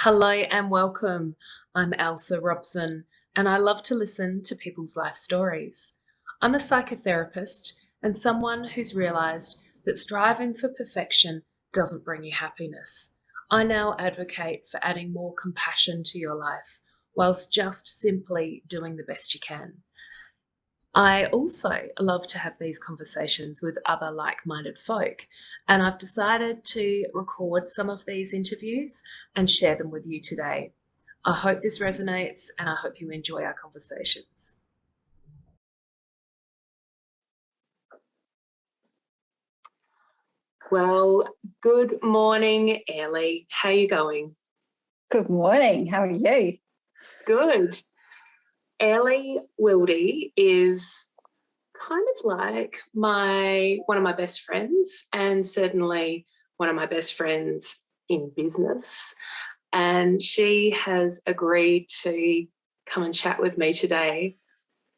Hello and welcome. I'm Ailsa Robson, and I love to listen to people's life stories. I'm a psychotherapist and someone who's realised that striving for perfection doesn't bring you happiness. I now advocate for adding more compassion to your life whilst just simply doing the best you can. I also love to have these conversations with other like minded folk, and I've decided to record some of these interviews and share them with you today. I hope this resonates and I hope you enjoy our conversations. Well, good morning, Airlie. How are you going? Good morning. How are you? Good. Aerlie Wildy is kind of like one of my best friends, and certainly one of my best friends in business. And she has agreed to come and chat with me today.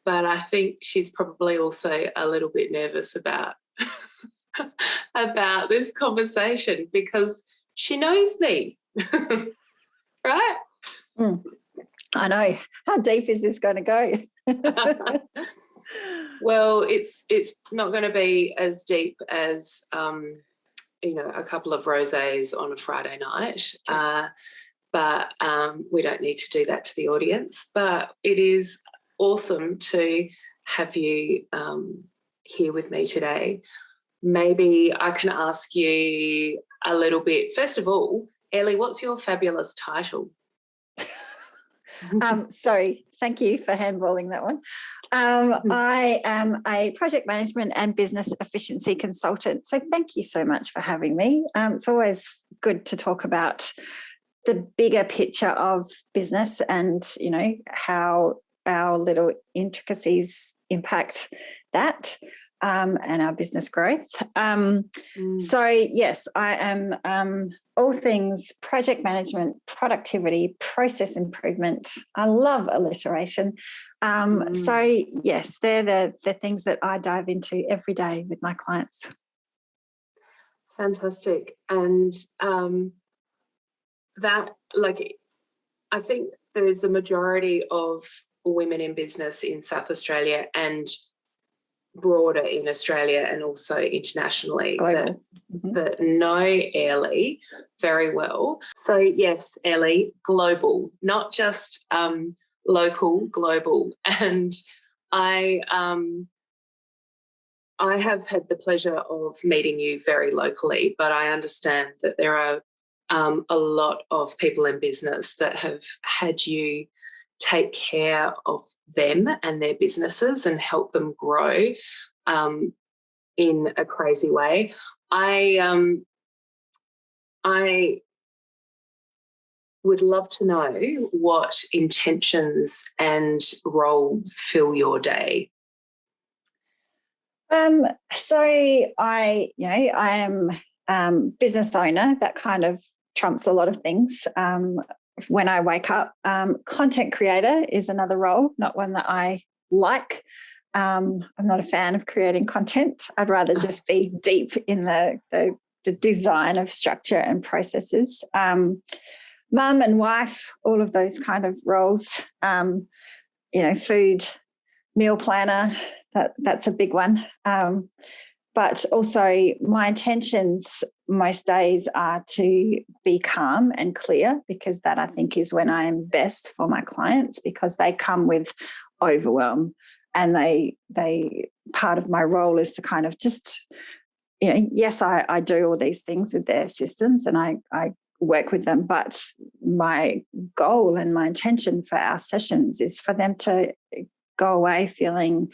But I think she's probably also a little bit nervous about about this conversation because she knows me, right? I know. How deep is this going to go? Well, it's not going to be as deep as a couple of rosés on a Friday night, but we don't need to do that to the audience. But it is awesome to have you here with me today. Maybe I can ask you a little bit. First of all, Airlie, what's your fabulous title? Sorry, thank you for handballing that one. I am a project management and business efficiency consultant. So thank you so much for having me. It's always good to talk about the bigger picture of business and, how our little intricacies impact that and our business growth. So, yes, I am all things project management, productivity, process improvement. I love alliteration. So, yes, they're the things that I dive into every day with my clients. Fantastic. And I think there's a majority of women in business in South Australia and broader in Australia and also internationally that know Airlie very well. So yes, Airlie, global, not just local, global. And I have had the pleasure of meeting you very locally, but I understand that there are a lot of people in business that have had you take care of them and their businesses and help them grow in a crazy way. I would love to know what intentions and roles fill your day. So I am business owner. That kind of trumps a lot of things. When I wake up, content creator is another role, not one that I like. I'm not a fan of creating content. I'd rather just be deep in the design of structure and processes. Mum and wife, all of those kind of roles. Food, meal planner, that's a big one. But also my intentions most days are to be calm and clear, because that I think is when I am best for my clients, because they come with overwhelm, and they part of my role is to kind of just, yes, I do all these things with their systems and I work with them, but my goal and my intention for our sessions is for them to go away feeling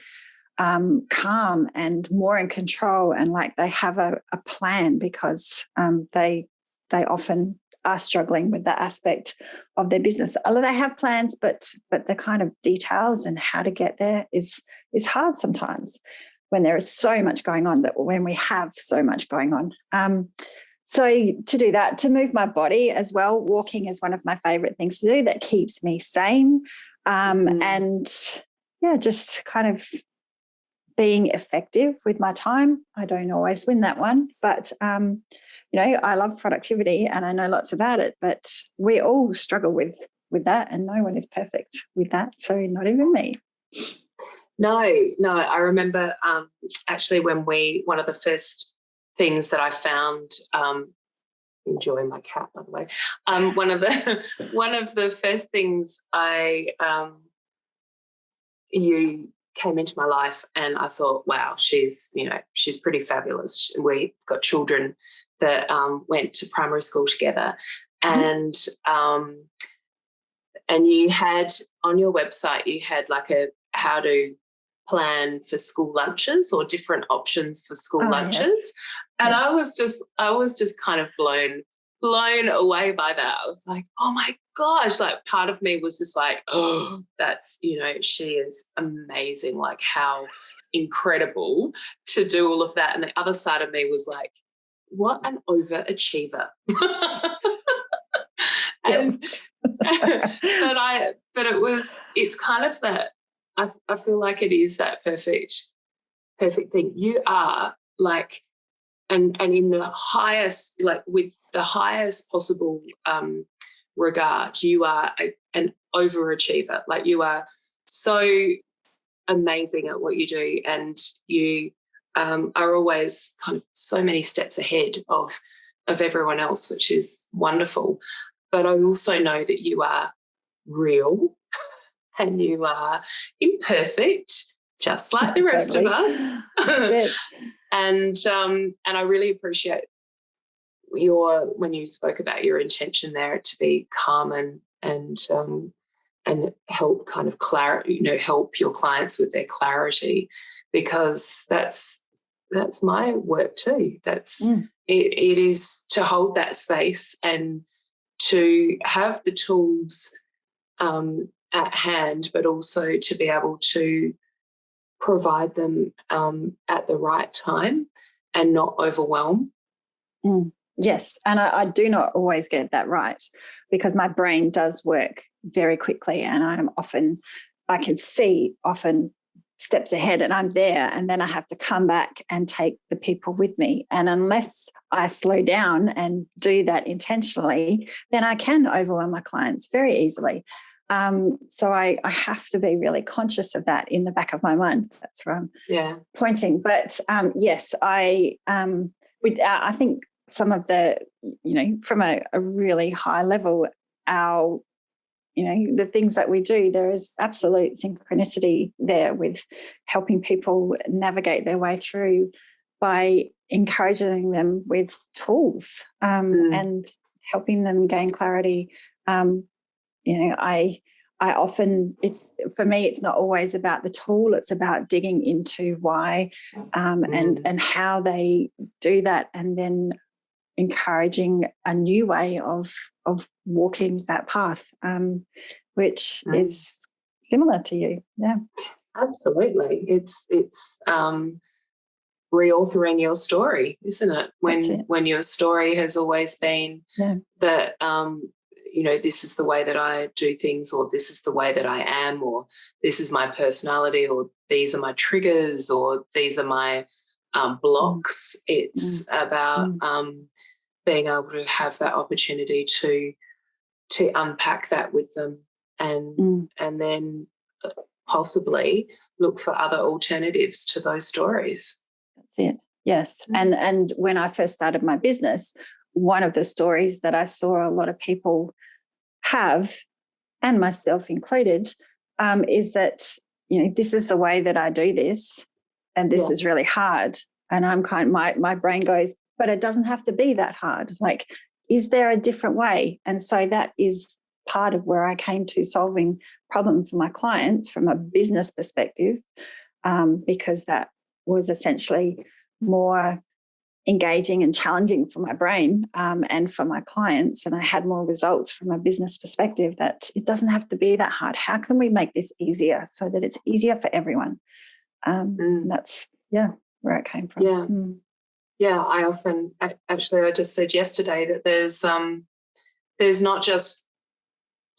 calm and more in control, and like they have a plan, because they often are struggling with that aspect of their business. Although they have plans, but the kind of details and how to get there is hard sometimes when there is so much going on, when we have so much going on. So to do that, to move my body as well, walking is one of my favourite things to do that keeps me sane. And yeah, just kind of being effective with my time. I don't always win that one, but I love productivity and I know lots about it, but we all struggle with that, and no one is perfect with that, so not even me. No, I remember actually one of the first things that I found, enjoying my cat, by the way, one of the first things you came into my life and I thought, wow, she's pretty fabulous. We've got children that went to primary school together, and you had on your website, you had like a how to plan for school lunches or different options for school lunches. Yes. And yes. I was just kind of blown away by that. I was like, oh my gosh, like part of me was just like, oh, that's, she is amazing. Like how incredible to do all of that. And the other side of me was like, what an overachiever. And but it's kind of that, I feel like it is that perfect thing. You are like, and in the highest, like with the highest possible regard, you are an overachiever. Like you are so amazing at what you do, and you are always kind of so many steps ahead of everyone else, which is wonderful. But I also know that you are real and you are imperfect, just like the rest of us. And I really appreciate when you spoke about your intention there to be calm and help kind of help your clients with their clarity, because that's my work too. It is to hold that space and to have the tools at hand, but also to be able to provide them at the right time and not overwhelm. Yes, and I do not always get that right, because my brain does work very quickly, and I can see often steps ahead, and I'm there, and then I have to come back and take the people with me. And unless I slow down and do that intentionally, then I can overwhelm my clients very easily. So I have to be really conscious of that in the back of my mind. That's where I'm pointing. But yes, I think some of the, from a really high level, the things that we do, there is absolute synchronicity there with helping people navigate their way through by encouraging them with tools and helping them gain clarity. I often, for me, it's not always about the tool, it's about digging into why and how they do that, and then encouraging a new way of walking that path, which is similar to you. Yeah, absolutely. It's reauthoring your story, isn't it? When your story has always been that this is the way that I do things, or this is the way that I am, or this is my personality, or these are my triggers, or these are my blocks. It's about being able to have that opportunity to unpack that with them, and then possibly look for other alternatives to those stories. That's it. Yes. And when I first started my business, one of the stories that I saw a lot of people have, and myself included, is that, this is the way that I do this, and this is really hard. And I'm my brain goes, but it doesn't have to be that hard. Like, is there a different way? And so that is part of where I came to solving problems for my clients from a business perspective, because that was essentially more engaging and challenging for my brain and for my clients. And I had more results from a business perspective, that it doesn't have to be that hard. How can we make this easier so that it's easier for everyone? That's, where it came from. Yeah, I often, I just said yesterday that there's not just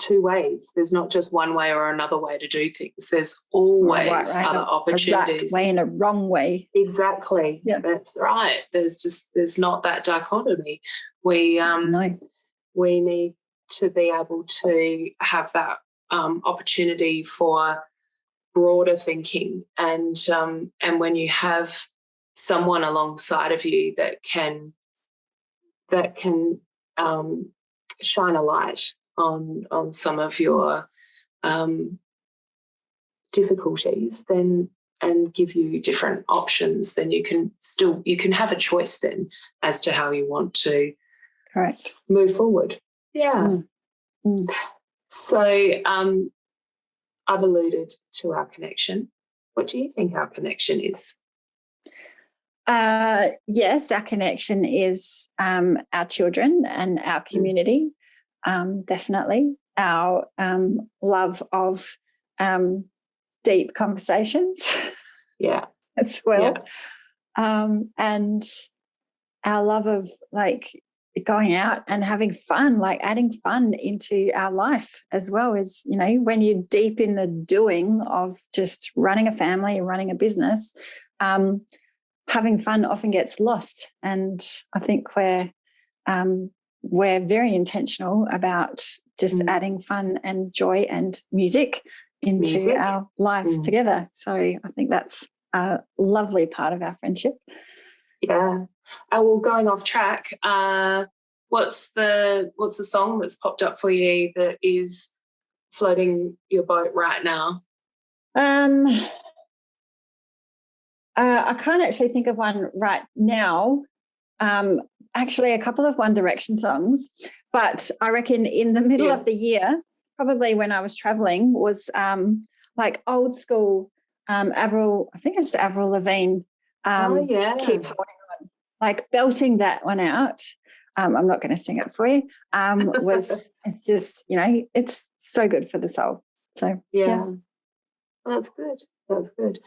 two ways. There's not just one way or another way to do things. There's Or a always right, other a right opportunities. way and a wrong way. Exactly. Yeah. That's right. There's not that dichotomy. No. We need to be able to have that opportunity for broader thinking, and when you have someone alongside of you that can shine a light on some of your difficulties, then, and give you different options, then you can have a choice then as to how you want to Correct. move forward. Yeah. So I've alluded to our connection. What do you think our connection is? Yes, our connection is our children and our community. Definitely our love of deep conversations. Yeah. As well. Yeah. And our love of going out and having fun, adding fun into our life as well. As when you're deep in the doing of just running a family and running a business, having fun often gets lost. And I think we're very intentional about just adding fun and joy and music into our lives together. So I think that's a lovely part of our friendship. Yeah. Well, going off track, what's the song that's popped up for you that is floating your boat right now? I can't actually think of one right now. Actually, a couple of One Direction songs, but I reckon in the middle of the year, probably when I was traveling, was old school Avril. I think it's Avril Lavigne. Keep holding on, belting that one out. I'm not going to sing it for you. It's just it's so good for the soul. So yeah. Well, that's good. That's good.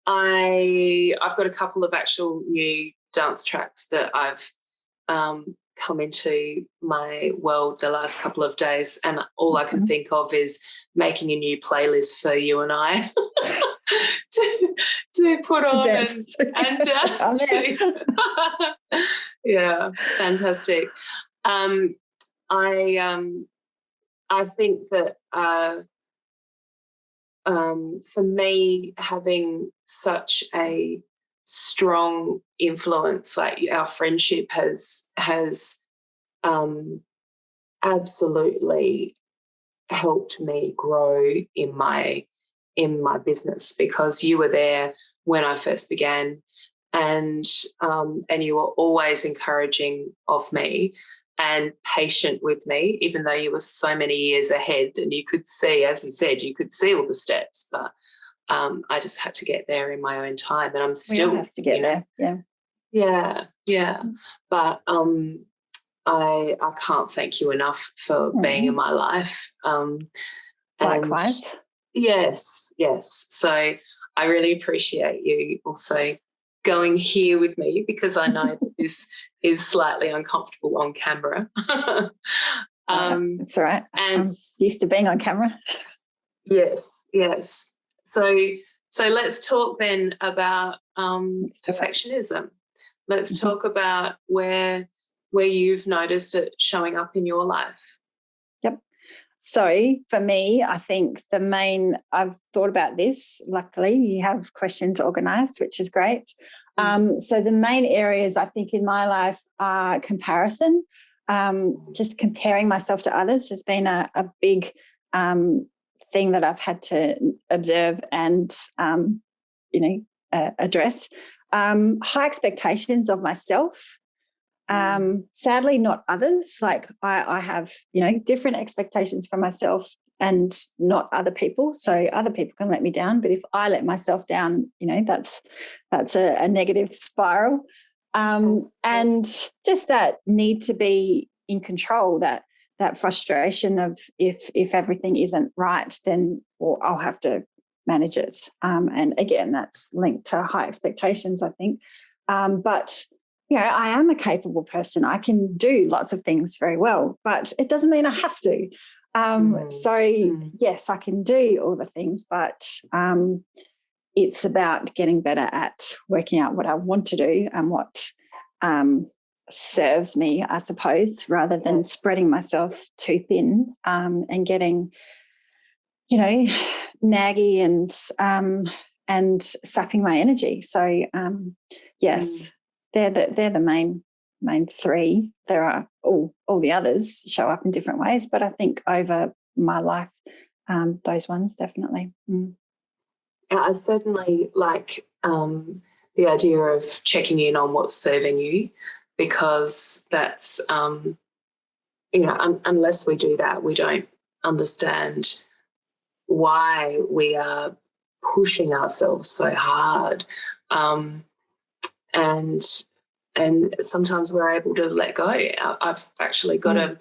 I've got a couple of actual new dance tracks that I've come into my world the last couple of days, and all I can think of is making a new playlist for you and I to put on and dance to. Yeah, fantastic. I think that for me, having such a strong influence, like our friendship has absolutely helped me grow in my business, because you were there when I first began, and you were always encouraging of me and patient with me, even though you were so many years ahead, and you could see, as you said, you could see all the steps, but I just had to get there in my own time, and I'm still have to get there. Yeah. But I can't thank you enough for being in my life. Likewise. Yes. So I really appreciate you also going here with me, because I know that this is slightly uncomfortable on camera. That's all right. And I'm used to being on camera. Yes. So let's talk then about perfectionism. Let's talk about where you've noticed it showing up in your life. Yep. So for me, I think I've thought about this. Luckily, you have questions organised, which is great. So the main areas I think in my life are comparison. Just comparing myself to others has been a big thing that I've had to observe and address. High expectations of myself. Sadly, not others. I have, different expectations for myself and not other people. So other people can let me down, but if I let myself down, that's a negative spiral. And just that need to be in control, that frustration of if everything isn't right, then I'll have to manage it. And again, that's linked to high expectations, I think. But I am a capable person. I can do lots of things very well, but it doesn't mean I have to. Yes, I can do all the things, but it's about getting better at working out what I want to do and what serves me, I suppose, rather than spreading myself too thin and getting, naggy and sapping my energy. So yes, they're the main three. There are all the others show up in different ways, but I think over my life, those ones definitely. I certainly like the idea of checking in on what's serving you, because that's, unless we do that, we don't understand why we are pushing ourselves so hard. And sometimes we're able to let go. I've actually got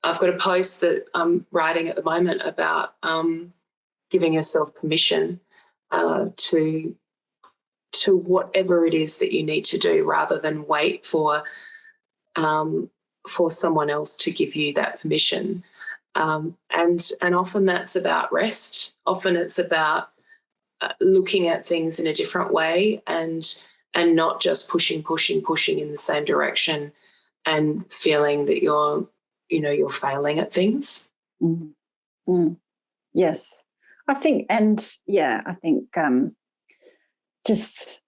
I've got a post that I'm writing at the moment about giving yourself permission to whatever it is that you need to do, rather than wait for someone else to give you that permission. And often that's about rest. Often it's about looking at things in a different way, and not just pushing in the same direction and feeling that you're failing at things. Yes, I think, just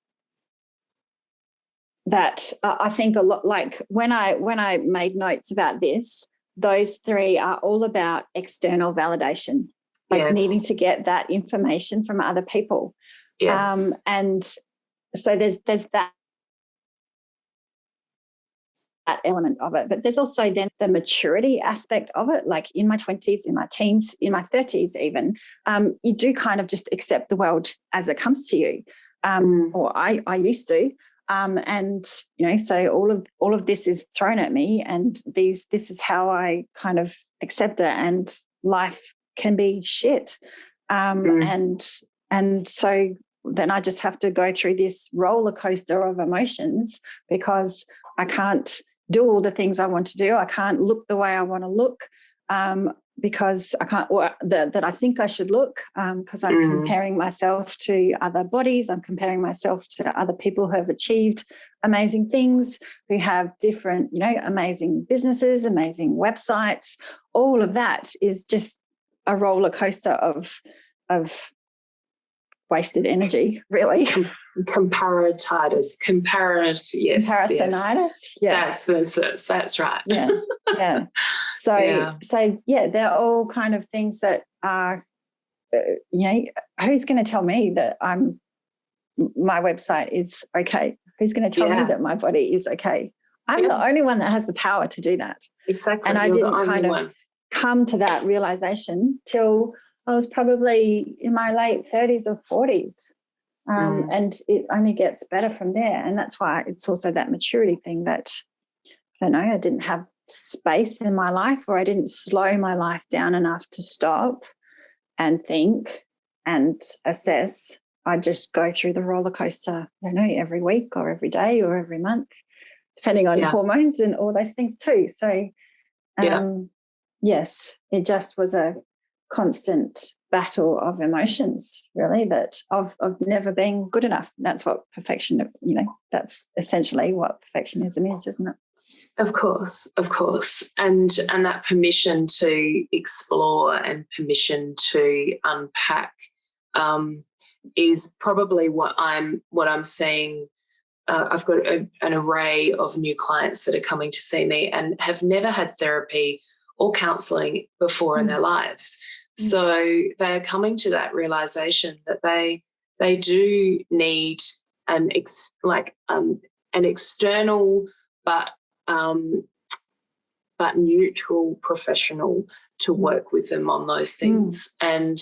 that I think a lot, like when I made notes about this, those three are all about external validation, like needing to get that information from other people. Yes. And so there's that element of it, but there's also then the maturity aspect of it. Like in my 20s, in my teens, in my 30s even, you do kind of just accept the world as it comes to you, or I used to. And so all of this is thrown at me, and this is how I kind of accept it. And life can be shit, and so then I just have to go through this roller coaster of emotions, because I can't do all the things I want to do. I can't look the way I want to look, because I can't, or that I think I should look, because I'm comparing myself to other bodies. I'm comparing myself to other people who have achieved amazing things, who have different, amazing businesses, amazing websites. All of that is just a roller coaster of wasted energy, really. Comparisonitis. Yes. Comparisonitis. Yes. That's right. Yeah. So they're all kind of things that are, who's going to tell me that my website is okay? Who's going to tell me that my body is okay? I'm the only one that has the power to do that. Exactly. And I didn't kind of come to that realization till I was probably in my late 30s or 40s. And it only gets better from there. And that's why it's also that maturity thing that, I don't know, I didn't have space in my life, or I didn't slow my life down enough to stop and think and assess. I just go through the roller coaster, I don't know, every week or every day or every month, depending on hormones and all those things too. So, yes, it just was a constant battle of emotions, really, that of never being good enough. That's what that's essentially what perfectionism is, isn't it? Of course. And that permission to explore and permission to unpack is probably what I'm seeing. I've got an array of new clients that are coming to see me and have never had therapy or counselling before in their lives. So they are coming to that realisation that they do need an external but neutral professional to work with them on those things. And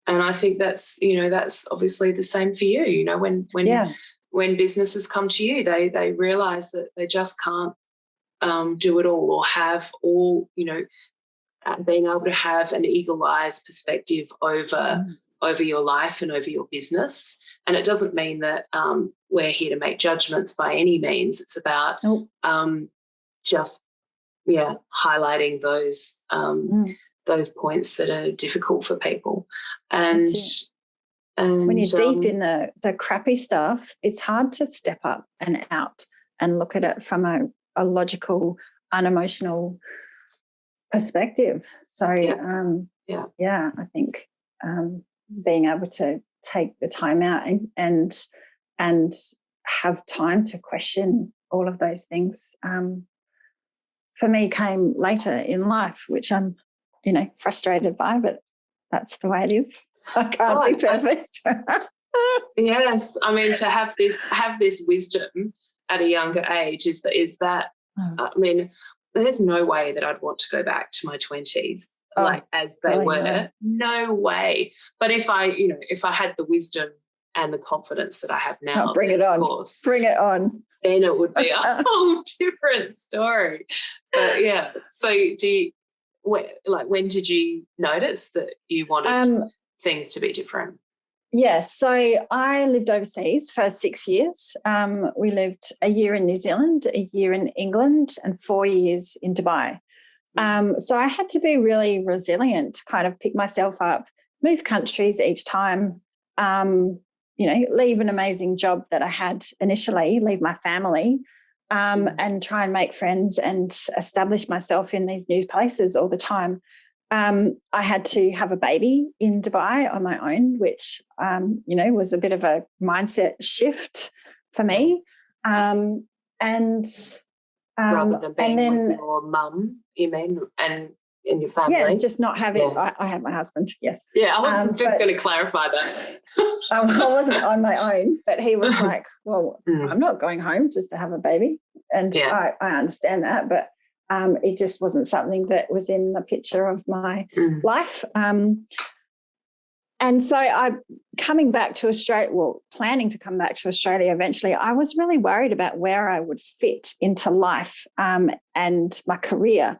I think that's obviously the same for you. When businesses come to you, they realise that they just can't do it all, or have all, being able to have an eagle eyes perspective over over your life and over your business. And it doesn't mean that we're here to make judgments by any means. It's about just highlighting those points that are difficult for people. And when you're deep in the crappy stuff, it's hard to step up and out and look at it from a logical, unemotional perspective. So, I think being able to take the time out and have time to question all of those things for me came later in life, which I'm, frustrated by, but that's the way it is. I can't be perfect. Yes, I mean, to have this wisdom at a younger age is that I mean, there's no way that I'd want to go back to my 20s as they were. No way. But if I had the wisdom and the confidence that I have now, bring it on. Of course, bring it on. Then it would be a whole different story. But yeah, so when did you notice that you wanted things to be different? Yes, so I lived overseas for 6 years. We lived a year in New Zealand, a year in England, and 4 years in Dubai. So I had to be really resilient to kind of pick myself up, move countries each time, leave an amazing job that I had initially, leave my family, and try and make friends and establish myself in these new places all the time. I had to have a baby in Dubai on my own, which, was a bit of a mindset shift for me. Rather than being with your mum, you mean, and your family? Yeah, just not having, I have my husband, yes. Yeah, I was just going to clarify that. I wasn't on my own, but he was like, well, I'm not going home just to have a baby. And I understand that, but it just wasn't something that was in the picture of my life. And so coming back to Australia, planning to come back to Australia eventually, I was really worried about where I would fit into life and my career,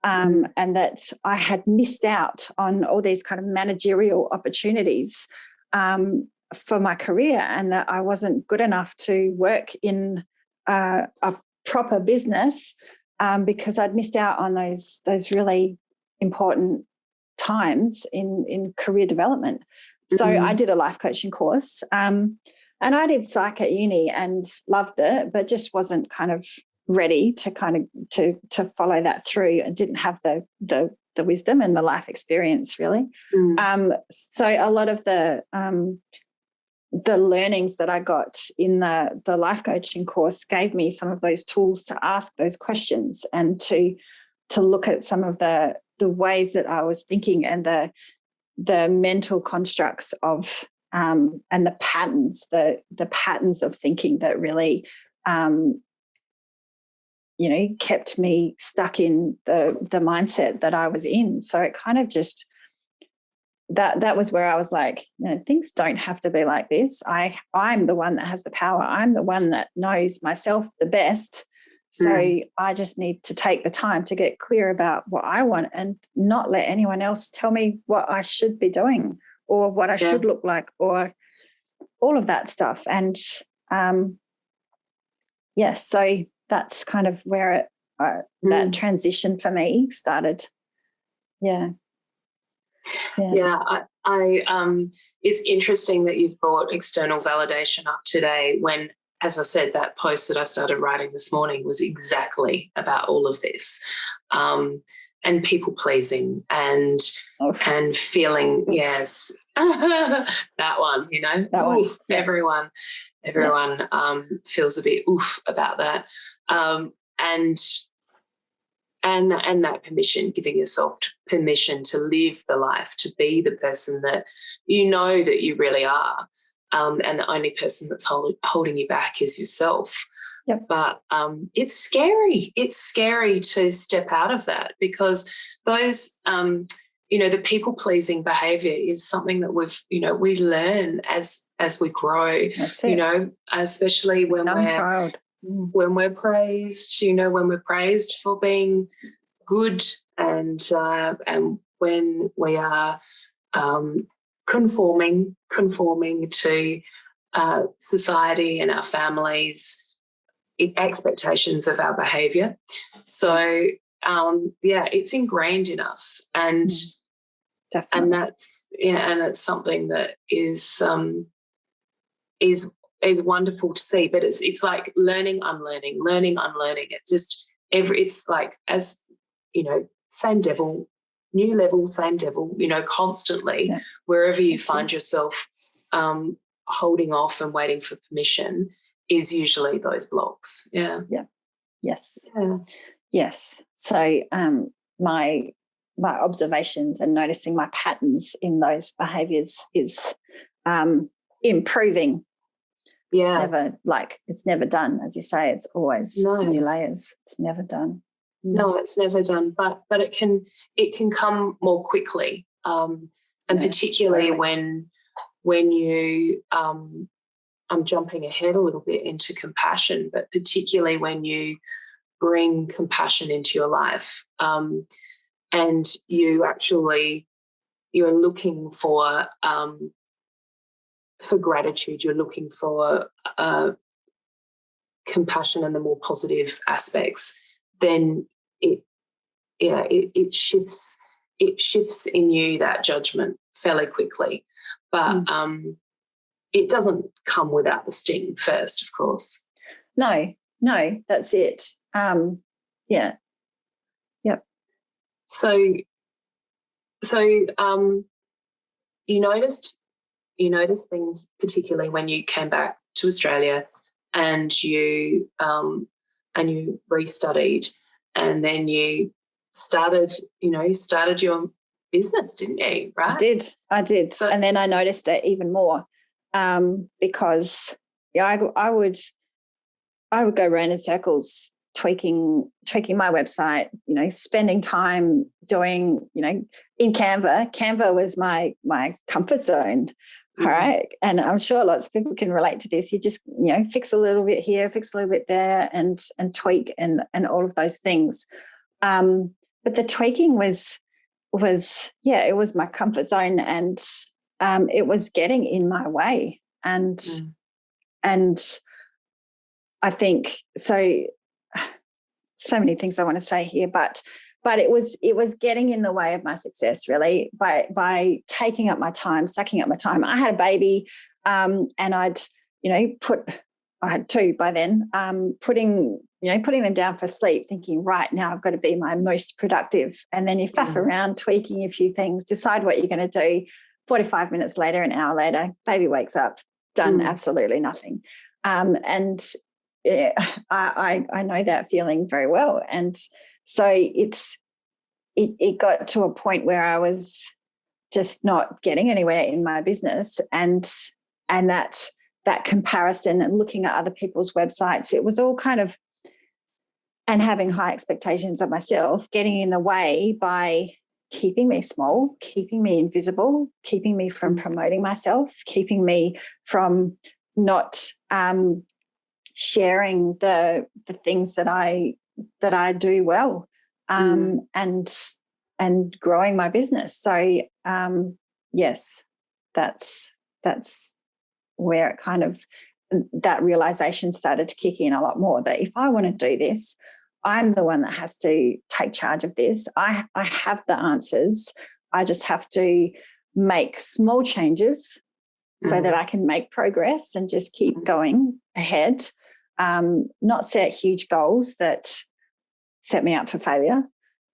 and that I had missed out on all these kind of managerial opportunities for my career, and that I wasn't good enough to work in a proper business because I'd missed out on those really important times in career development. So I did a life coaching course and I did psych at uni and loved it, but just wasn't kind of ready to to follow that through. I didn't have the wisdom and the life experience really. So a lot of the learnings that I got in the life coaching course gave me some of those tools to ask those questions and to look at some of the ways that I was thinking and the mental constructs of and the patterns, the patterns of thinking that really kept me stuck in the mindset that I was in. So it kind of just that was where I was like, things don't have to be like this. I'm the one that has the power. I'm the one that knows myself the best. So I just need to take the time to get clear about what I want and not let anyone else tell me what I should be doing or what I should look like or all of that stuff. And so that's kind of where that transition for me started. I it's interesting that you've brought external validation up today when, as I said, that post that I started writing this morning was exactly about all of this, and people pleasing and feeling that one, everyone feels a bit oof about that, and that permission, giving yourself permission to live the life, to be the person that that you really are. And the only person that's holding you back is yourself. Yep. But it's scary. It's scary to step out of that because those, the people-pleasing behaviour is something that we learn as we grow. That's it. Especially when we're praised. When we're praised for being good, and when we are conforming to society and our families' expectations of our behaviour. So, it's ingrained in us, and definitely. and that's something that is wonderful to see. But it's like learning, unlearning. It's just it's like, as you know, same devil, new level, same devil. Constantly, wherever you find yourself holding off and waiting for permission is usually those blocks. Yes. So my observations and noticing my patterns in those behaviours is improving. It's never done, as you say. It's always new layers. It's never done. No, it's never done, but it can come more quickly, and particularly when you I'm jumping ahead a little bit into compassion, but particularly when you bring compassion into your life, and you're looking for gratitude, you're looking for compassion and the more positive aspects, then it shifts in you that judgment fairly quickly. But it doesn't come without the sting first, of course. No, that's it. Yep. So you noticed things, particularly when you came back to Australia and you restudied, and then you started your business, didn't you? Right? I did. So, and then I noticed it even more, because I would go around in circles, tweaking my website, spending time doing, in Canva. Canva was my comfort zone. All right. And I'm sure lots of people can relate to this. You just, fix a little bit here, fix a little bit there, and tweak and all of those things. But the tweaking was it was my comfort zone, and it was getting in my way. And I think so many things I want to say here, but it was getting in the way of my success, really, by taking up my time, sucking up my time. I had a baby, and I'd, I had two by then, putting them down for sleep, thinking, right, now I've got to be my most productive. And then you faff around, tweaking a few things, decide what you're going to do. 45 minutes later, an hour later, baby wakes up, done absolutely nothing. And I know that feeling very well. And so it got to a point where I was just not getting anywhere in my business, and that comparison and looking at other people's websites, it was all kind of, and having high expectations of myself, getting in the way by keeping me small, keeping me invisible, keeping me from promoting myself, keeping me from not sharing the things that I do well, and growing my business. So yes, that's where it kind of, that realization started to kick in a lot more, that if I want to do this, I'm the one that has to take charge of this. I have the answers. I just have to make small changes so that I can make progress and just keep going ahead, not set huge goals that set me up for failure,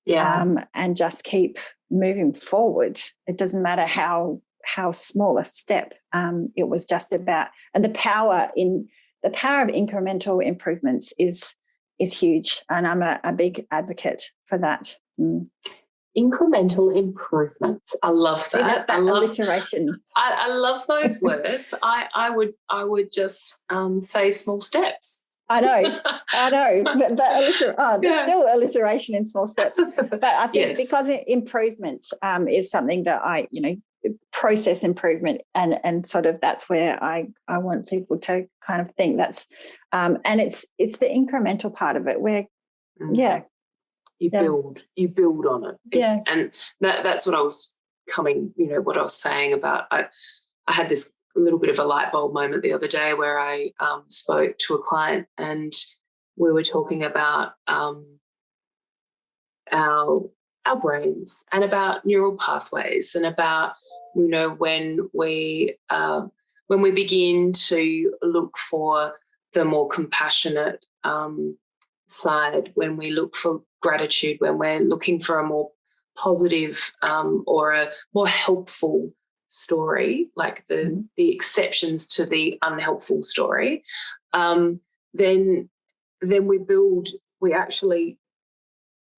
and just keep moving forward. It doesn't matter how small a step. It was just about, and the power of incremental improvements is huge, and I'm a big advocate for that. Incremental improvements. I love that. I love alliteration. I love those words. I would just say small steps. I know. There's still alliteration in small steps. But I think because improvement is something that I, process improvement, and sort of that's where I want people to kind of think that's, and it's the incremental part of it where, you build on it. And that's what I was coming, what I was saying about, I had this little bit of a light bulb moment the other day where I spoke to a client, and we were talking about our brains and about neural pathways, and about when we begin to look for the more compassionate side, when we look for gratitude, when we're looking for a more positive or a more helpful story, like the exceptions to the unhelpful story, then we actually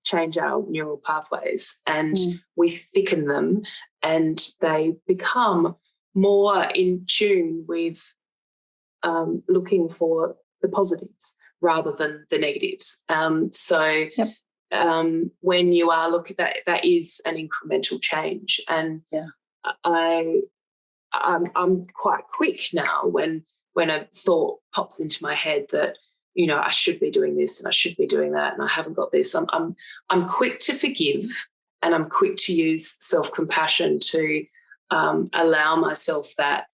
change our neural pathways, and we thicken them, and they become more in tune with looking for the positives rather than the negatives. When you are looking, that is an incremental change, and I'm quite quick now when a thought pops into my head that I should be doing this and I should be doing that and I haven't got this. I'm quick to forgive, and I'm quick to use self-compassion to allow myself that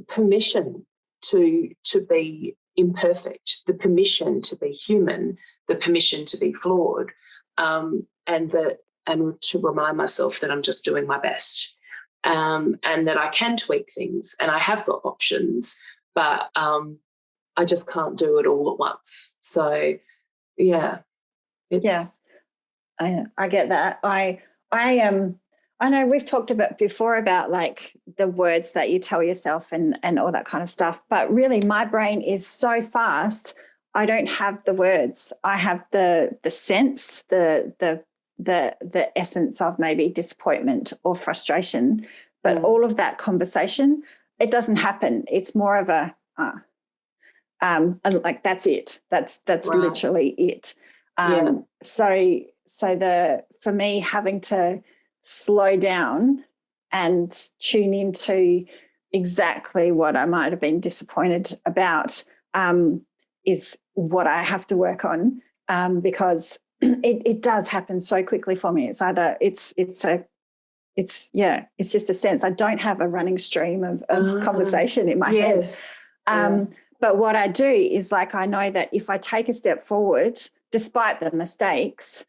permission to be imperfect, the permission to be human, the permission to be flawed, and to remind myself that I'm just doing my best, and that I can tweak things and I have got options, but I just can't do it all at once. So, I get that. I know we've talked before about like the words that you tell yourself and all that kind of stuff, but really my brain is so fast. I don't have the words. I have the sense, the essence of maybe disappointment or frustration, but all of that conversation, it doesn't happen. It's more of a like that's it. That's right. Literally it. So for me, having to slow down and tune into exactly what I might have been disappointed about is what I have to work on, because it does happen so quickly for me. It's either it's just a sense. I don't have a running stream of conversation in my head. But what I do is, like, I know that if I take a step forward, despite the mistakes,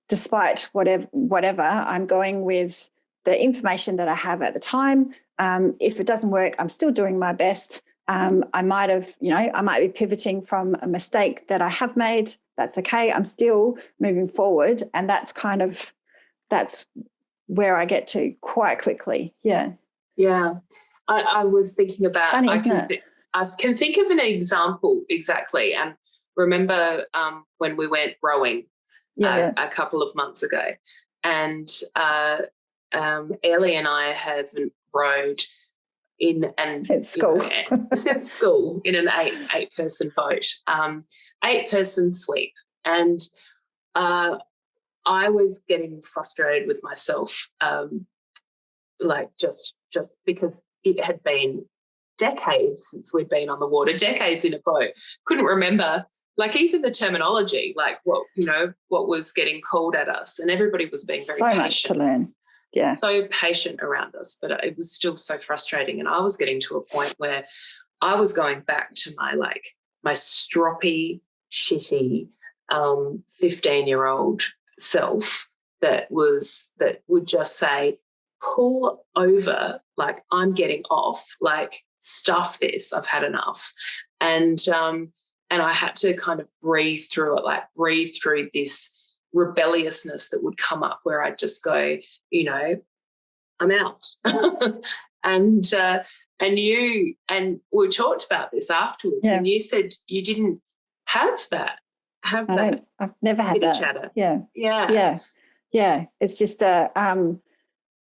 despite whatever, I'm going with the information that I have at the time. If it doesn't work, I'm still doing my best. I might be pivoting from a mistake that I have made. That's okay. I'm still moving forward. And that's where I get to quite quickly. Yeah. Yeah. I was thinking about, funny, isn't it? I can think of an example exactly. And remember when we went rowing a couple of months ago, and Airlie and I haven't rowed since school. Since school, in an eight-person boat, 8-person sweep. And I was getting frustrated with myself, like just because it had been decades since we'd been on the water, decades in a boat. Couldn't remember, like, even the terminology, like what was getting called at us, and everybody was being very patient. So much to learn. Yeah. So patient around us, but it was still so frustrating. And I was getting to a point where I was going back to my stroppy, shitty 15-year-old self that would just say, pull over, like, I'm getting off, like, stuff this, I've had enough. And I had to kind of breathe through it, like breathe through this rebelliousness that would come up where I'd just go, I'm out. and we talked about this afterwards, and you said you didn't have that. I've never had that. Chatter. Yeah. It's just a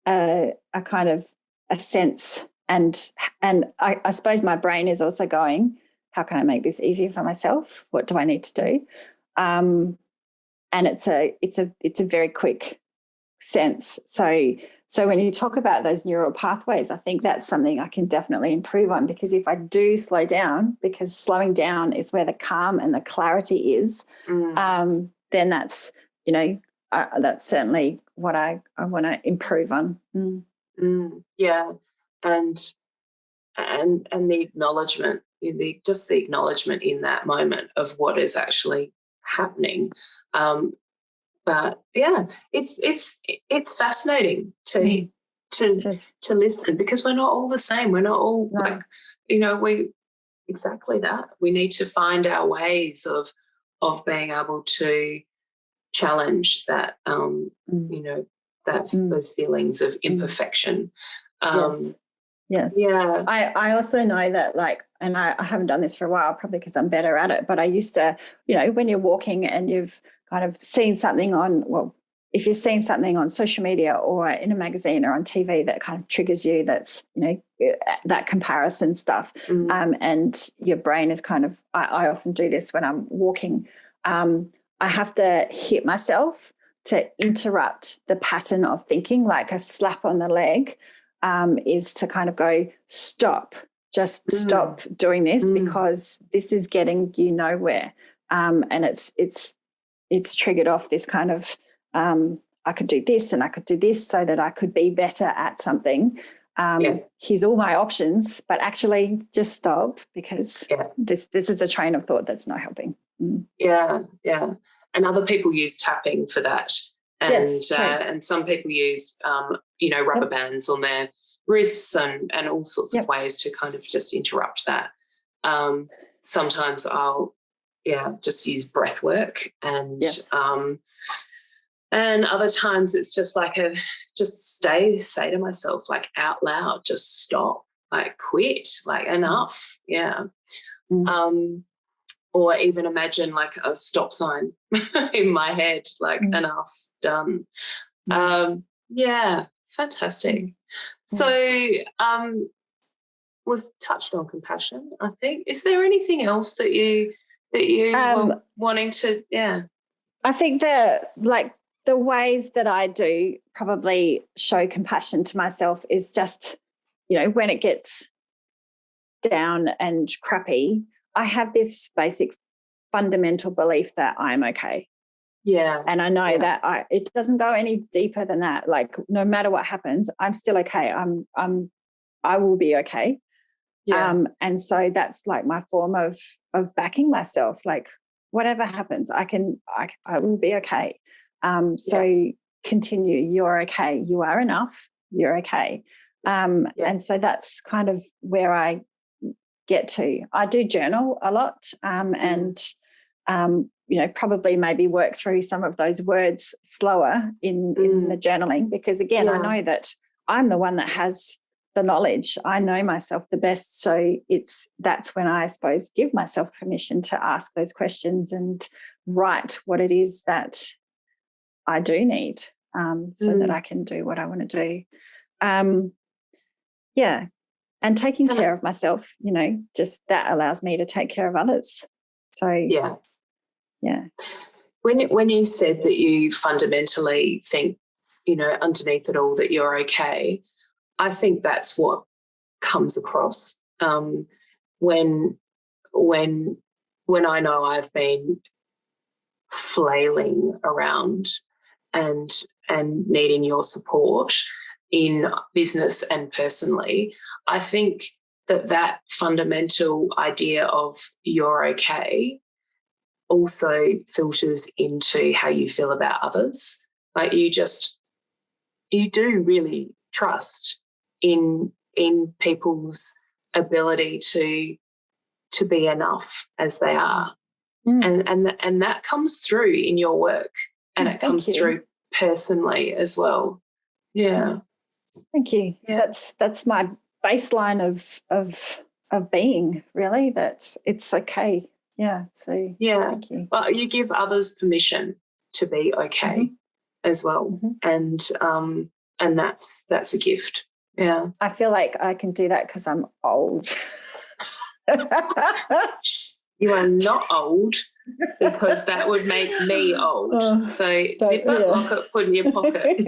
kind of a sense, and I suppose my brain is also going, how can I make this easier for myself? What do I need to do? And it's a very quick sense. So when you talk about those neural pathways, I think that's something I can definitely improve on, because if I do slow down, because slowing down is where the calm and the clarity is, then that's, that's certainly what I want to improve on. Yeah, and the acknowledgement, just the acknowledgement in that moment of what is actually happening. But yeah, it's fascinating to listen, because we're not all the same. We're not all like, we exactly that. We need to find our ways of being able to challenge that, those feelings of imperfection. Yes. Yeah. I also know that, like, and I haven't done this for a while, probably because I'm better at it, but I used to, when you're walking and you've kind of seen something if you've seen something on social media or in a magazine or on TV that kind of triggers you, that's, that comparison stuff, and your brain is kind of, I often do this when I'm walking. I have to hit myself to interrupt the pattern of thinking, like a slap on the leg. Is to kind of go, stop, just stop doing this, because this is getting you nowhere. And it's triggered off this kind of, I could do this and I could do this so that I could be better at something. Here's all my options, but actually just stop, because this is a train of thought that's not helping. Yeah. And other people use tapping for that. And some people use, rubber bands on their wrists and all sorts of ways to kind of just interrupt that. Sometimes I'll, just use breath work, and other times it's just like just say to myself, like, out loud, just stop, like, quit, like, enough. Or even imagine like a stop sign in my head, like, enough, done. Fantastic. So we've touched on compassion, I think. Is there anything else that you were wanting to, I think that, like, the ways that I do probably show compassion to myself is just, when it gets down and crappy, I have this basic fundamental belief that I'm okay. Yeah. And I know that it doesn't go any deeper than that. Like, no matter what happens, I'm still okay. I will be okay. Yeah. And so that's like my form of backing myself. Like, whatever happens, I will be okay. So continue. You're okay. You are enough. You're okay. And so that's kind of where I get to. I do journal a lot, and probably maybe work through some of those words slower in the journaling, because again, I know that I'm the one that has the knowledge. I know myself the best. So that's when I suppose give myself permission to ask those questions and write what it is that I do need, so that I can do what I want to do. And taking care of myself, just that allows me to take care of others. So yeah. When you said that you fundamentally think, underneath it all, that you're okay, I think that's what comes across when I know I've been flailing around and needing your support in business and personally. I think that fundamental idea of you're okay also filters into how you feel about others. Like, you do really trust in people's ability to be enough as they are. And that comes through in your work, and it comes through personally as well. Yeah. Thank you. Yeah. That's my baseline of being, really, that it's okay. Yeah. So thank you. Well, you give others permission to be okay as well. And that's a gift. Yeah. I feel like I can do that because I'm old. You are not old, because that would make me old. So zip it, lock it, put in your pocket.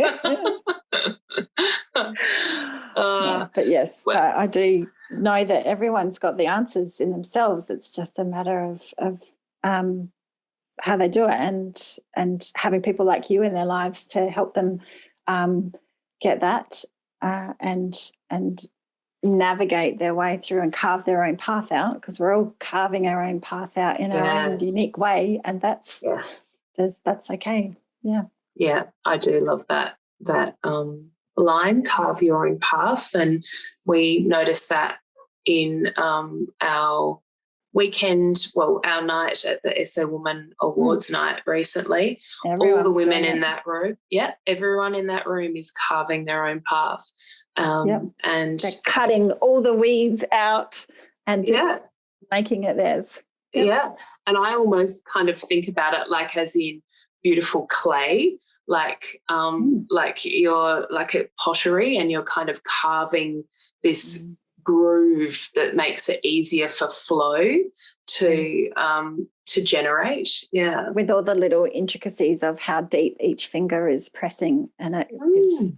But yes, I do know that everyone's got the answers in themselves. It's just a matter of they do it, and having people like you in their lives to help them get that and navigate their way through and carve their own path out, because we're all carving our own path out in our own unique way, and that's okay. Yeah, I do love that line, carve your own path. And we noticed that in our our night at the SA Woman Awards night recently. All the women in that room, everyone in that room is carving their own path. And they're cutting all the weeds out and just making it theirs. Yeah. And I almost kind of think about it like as in beautiful clay, like you're like a pottery, and you're kind of carving this groove that makes it easier for flow to generate. Yeah. With all the little intricacies of how deep each finger is pressing, and it is.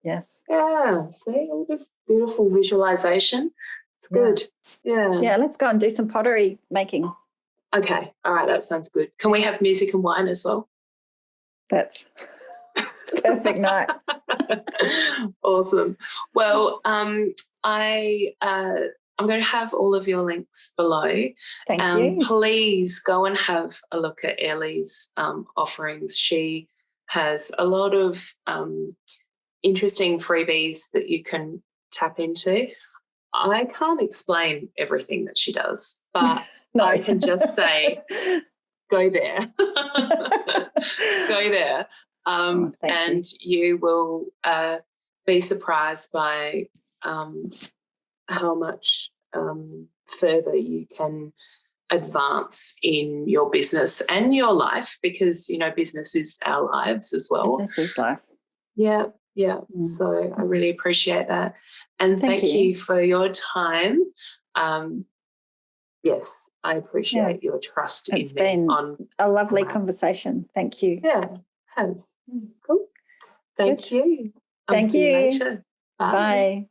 Yes. Yeah. See, all this beautiful visualization. It's good. Yeah. Yeah, let's go and do some pottery making. Okay. All right, that sounds good. Can we have music and wine as well? That's perfect night. Awesome. Well, I'm going to have all of your links below. Thank you. Please go and have a look at Airlie's offerings. She has a lot of interesting freebies that you can tap into. I can't explain everything that she does, but No. I can just say, go there. Go there. And you will be surprised by how much further you can advance in your business and your life, because, you know, business is our lives as well. Business is life. Yeah. Yeah. So I really appreciate that. And thank you for your time. Yes, I appreciate your trust in me. It's been a lovely conversation. Thank you. Yeah, it has. Cool. Thank you. Thank you. See you later. Bye. Bye.